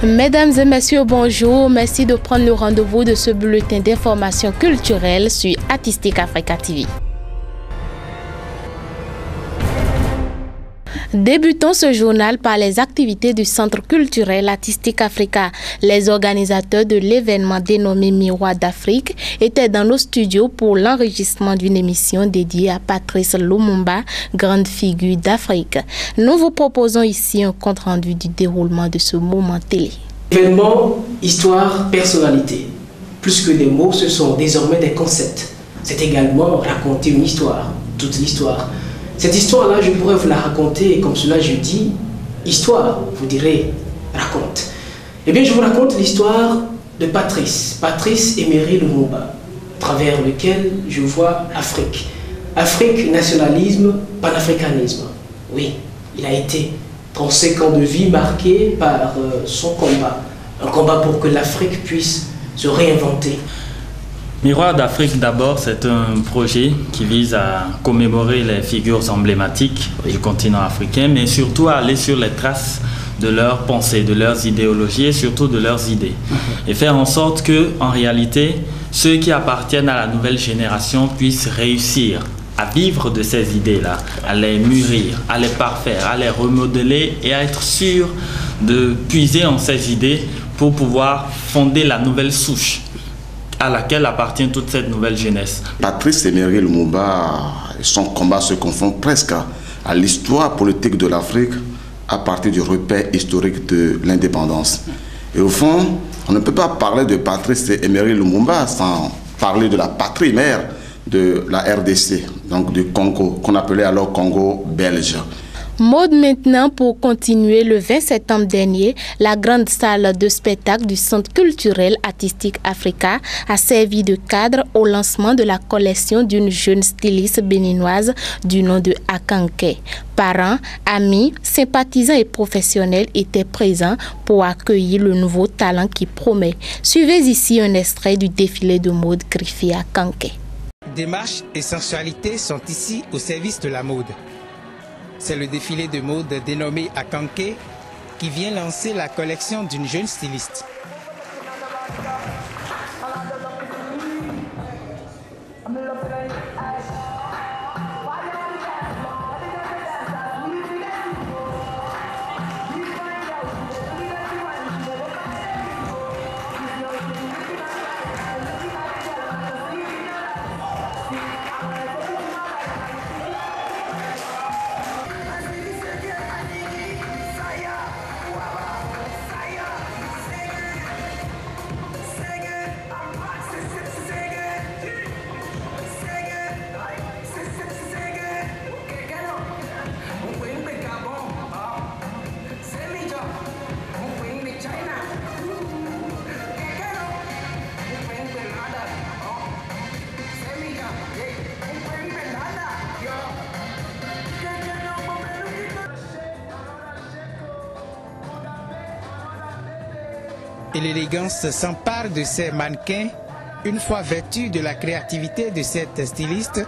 Mesdames et messieurs, bonjour. Merci de prendre le rendez-vous de ce bulletin d'information culturelle sur Artistic Africa TV. Débutons ce journal par les activités du Centre culturel Artistic Africa. Les organisateurs de l'événement dénommé Miroir d'Afrique étaient dans nos studios pour l'enregistrement d'une émission dédiée à Patrice Lumumba, grande figure d'Afrique. Nous vous proposons ici un compte-rendu du déroulement de ce moment télé. Événement, histoire, personnalité. Plus que des mots, ce sont désormais des concepts. C'est également raconter une histoire, toute l'histoire. Cette histoire-là, je pourrais vous la raconter, et comme cela je dis, histoire, vous direz, raconte. Eh bien, je vous raconte l'histoire de Patrice Emery Lumumba, à travers lequel je vois Afrique. Afrique, nationalisme, panafricanisme. Oui, il a été 35 ans de vie marqués par son combat. Un combat pour que l'Afrique puisse se réinventer. Miroir d'Afrique, d'abord, c'est un projet qui vise à commémorer les figures emblématiques du continent africain, mais surtout à aller sur les traces de leurs pensées, de leurs idéologies et surtout de leurs idées. Et faire en sorte que, en réalité, ceux qui appartiennent à la nouvelle génération puissent réussir à vivre de ces idées-là, à les mûrir, à les parfaire, à les remodeler et à être sûr de puiser en ces idées pour pouvoir fonder la nouvelle souche à laquelle appartient toute cette nouvelle jeunesse. Patrice Emery Lumumba, son combat se confond presque à l'histoire politique de l'Afrique à partir du repère historique de l'indépendance. Et au fond, on ne peut pas parler de Patrice Emery Lumumba sans parler de la patrie mère de la RDC, donc du Congo, qu'on appelait alors Congo belge. Mode maintenant pour continuer. Le 20 septembre dernier, la grande salle de spectacle du Centre culturel Artistic Africa a servi de cadre au lancement de la collection d'une jeune styliste béninoise du nom de Akanke. Parents, amis, sympathisants et professionnels étaient présents pour accueillir le nouveau talent qui promet. Suivez ici un extrait du défilé de mode greffé Akanke. Démarche et sensualité sont ici au service de la mode. C'est le défilé de mode dénommé Akanke qui vient lancer la collection d'une jeune styliste. Et l'élégance s'empare de ces mannequins une fois vêtus de la créativité de cette styliste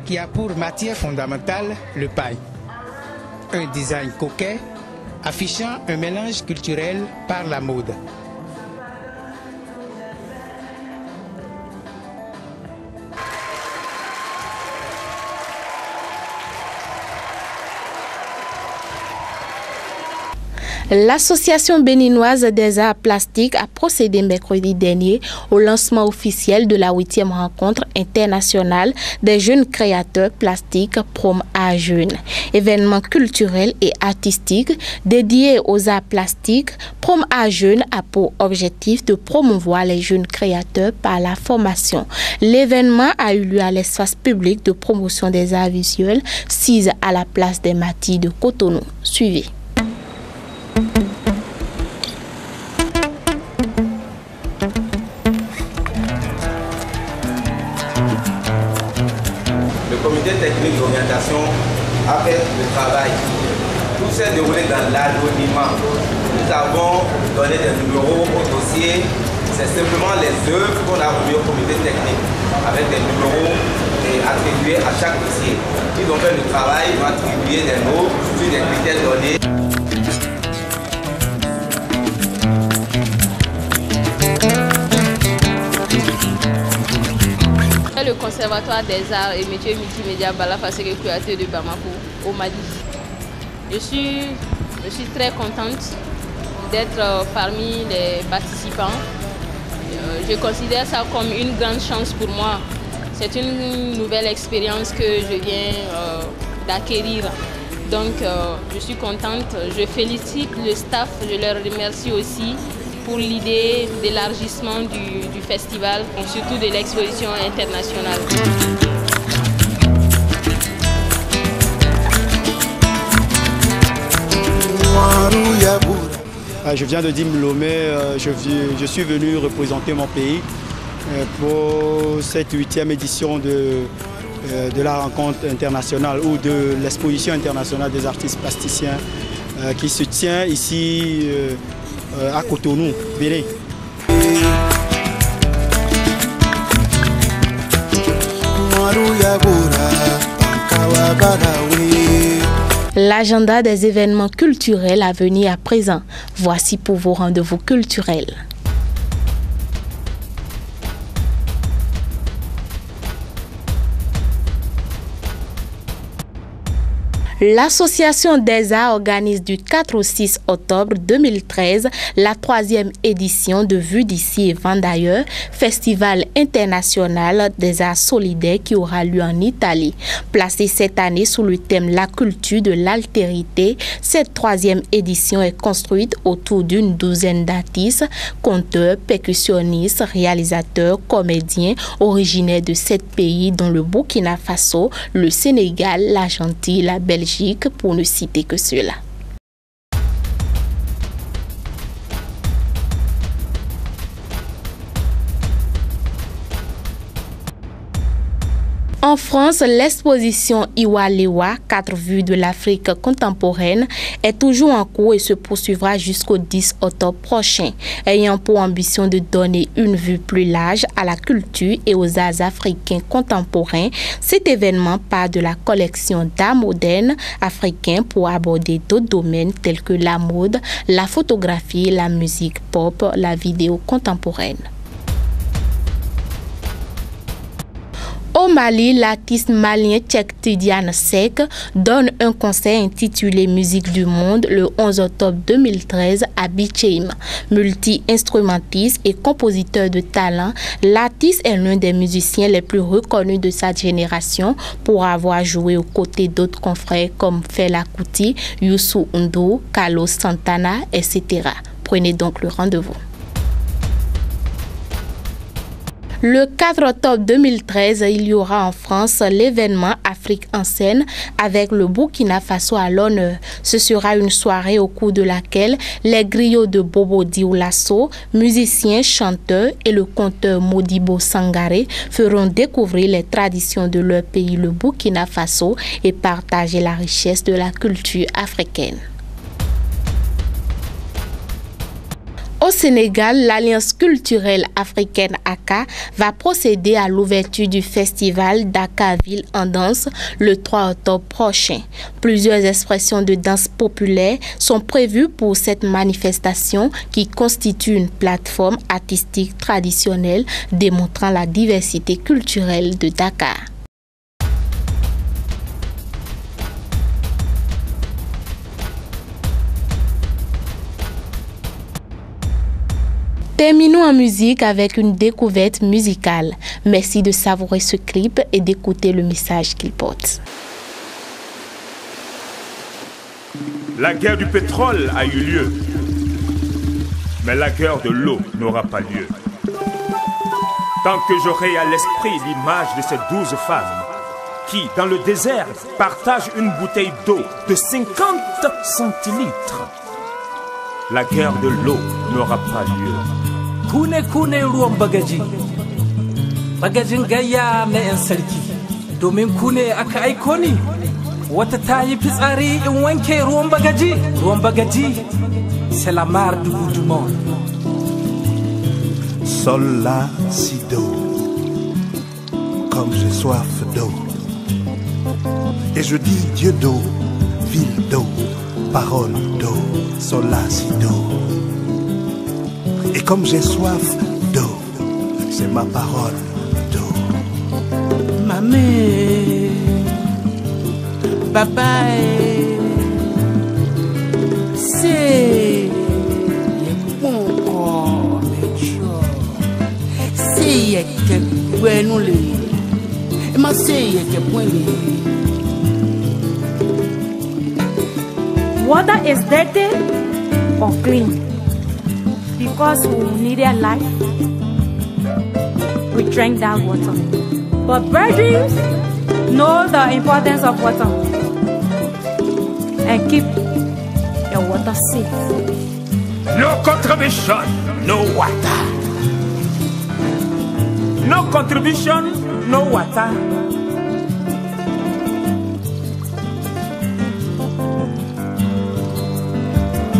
qui a pour matière fondamentale le paille. Un design coquet affichant un mélange culturel par la mode. L'Association béninoise des arts plastiques a procédé mercredi dernier au lancement officiel de la 8e rencontre internationale des jeunes créateurs plastiques Prom Art Jeunes. Événement culturel et artistique dédié aux arts plastiques, Prom Art Jeunes a pour objectif de promouvoir les jeunes créateurs par la formation. L'événement a eu lieu à l'espace public de promotion des arts visuels, 6 à la place des Matilles de Cotonou. Suivez. Le comité technique d'orientation a fait le travail. Tout s'est déroulé dans l'anonymat. Nous avons donné des numéros au dossier. C'est simplement les œuvres qu'on a remis au comité technique avec des numéros attribués à chaque dossier. Ils ont fait le travail, ils ont attribué des mots sur des critères donnés. Conservatoire des Arts et Métiers Multimédia Bala-Faseke Kouyaté de Bamako, au Mali. Je suis très contente d'être parmi les participants. Je considère ça comme une grande chance pour moi. C'est une nouvelle expérience que je viens d'acquérir. Donc je suis contente, je félicite le staff, je leur remercie aussi pour l'idée d'élargissement du festival, et surtout de l'exposition internationale. Je viens de Dim-Lomé, je suis venu représenter mon pays pour cette 8e édition de la rencontre internationale ou de l'exposition internationale des artistes plasticiens qui se tient ici à Cotonou, Bénin. L'agenda des événements culturels à venir à présent. Voici pour vos rendez-vous culturels. L'Association des Arts organise du 4 au 6 octobre 2013 la 3e édition de Vue d'ici et vent d'ailleurs, festival international des arts solidaires qui aura lieu en Italie. Placée cette année sous le thème La culture de l'altérité, cette 3e édition est construite autour d'une douzaine d'artistes, conteurs, percussionnistes, réalisateurs, comédiens originaires de 7 pays dont le Burkina Faso, le Sénégal, l'Argentine, la Belgique, pour ne citer que cela. En France, l'exposition Iwalewa, 4 vues de l'Afrique contemporaine, est toujours en cours et se poursuivra jusqu'au 10 octobre prochain, ayant pour ambition de donner une vue plus large à la culture et aux arts africains contemporains. Cet événement part de la collection d'art modernes africains pour aborder d'autres domaines tels que la mode, la photographie, la musique pop, la vidéo contemporaine. Au Mali, l'artiste malien Tchèque Tidiane Seck donne un concert intitulé Musique du Monde le 11 octobre 2013 à Bichheim. Multi-instrumentiste et compositeur de talent, l'artiste est l'un des musiciens les plus reconnus de sa génération pour avoir joué aux côtés d'autres confrères comme Fela Kuti, Youssou N'Dour, Carlos Santana, etc. Prenez donc le rendez-vous. Le 4 octobre 2013, il y aura en France l'événement Afrique en scène avec le Burkina Faso à l'honneur. Ce sera une soirée au cours de laquelle les griots de Bobo Dioulasso, musiciens, chanteurs et le conteur Modibo Sangaré feront découvrir les traditions de leur pays, le Burkina Faso, et partager la richesse de la culture africaine. Au Sénégal, l'Alliance culturelle africaine ACA va procéder à l'ouverture du festival Dakar Ville en danse le 3 octobre prochain. Plusieurs expressions de danse populaire sont prévues pour cette manifestation qui constitue une plateforme artistique traditionnelle démontrant la diversité culturelle de Dakar. Terminons en musique avec une découverte musicale. Merci de savourer ce clip et d'écouter le message qu'il porte. La guerre du pétrole a eu lieu, mais la guerre de l'eau n'aura pas lieu. Tant que j'aurai à l'esprit l'image de ces 12 femmes qui, dans le désert, partagent une bouteille d'eau de 50 centilitres, la guerre de l'eau n'aura pas lieu. Kune kune ruwan bagaji, bagajin gayya na 'yan sarki, domin kune aka aiko ni, wata ta yi fitsari in wanke ruwan bagaji. Ruwan bagaji, c'est la mare du bout du monde. Sol là, si d'eau, comme j'ai soif d'eau. Et je dis Dieu d'eau, ville d'eau, parole d'eau, sol là, si d'eau. Et comme j'ai soif d'eau, c'est ma parole d'eau. Mami, papa, c'est bon comme c'est que bueno le, mais c'est que bueno. Water is dirty or clean because we needed life. We drank that water. But brethren know the importance of water and keep your water safe. No contribution, no water. No contribution, no water.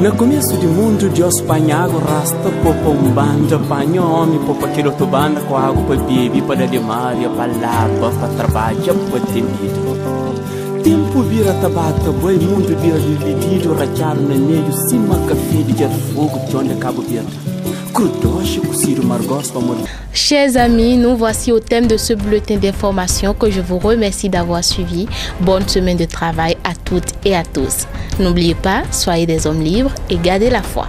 No começo do mundo, Deus põe água, rasta, popa banda, põe homem, popa aquilo tu banda com água para beber, para demar, para lavar, para trabalhar, para ter medo. Tempo vira tabata, boi mundo vira dividido, rachar no meio, cima café de fogo, de onde acaba verde. Chers amis, nous voici au thème de ce bulletin d'information que je vous remercie d'avoir suivi. Bonne semaine de travail à toutes et à tous. N'oubliez pas, soyez des hommes libres et gardez la foi.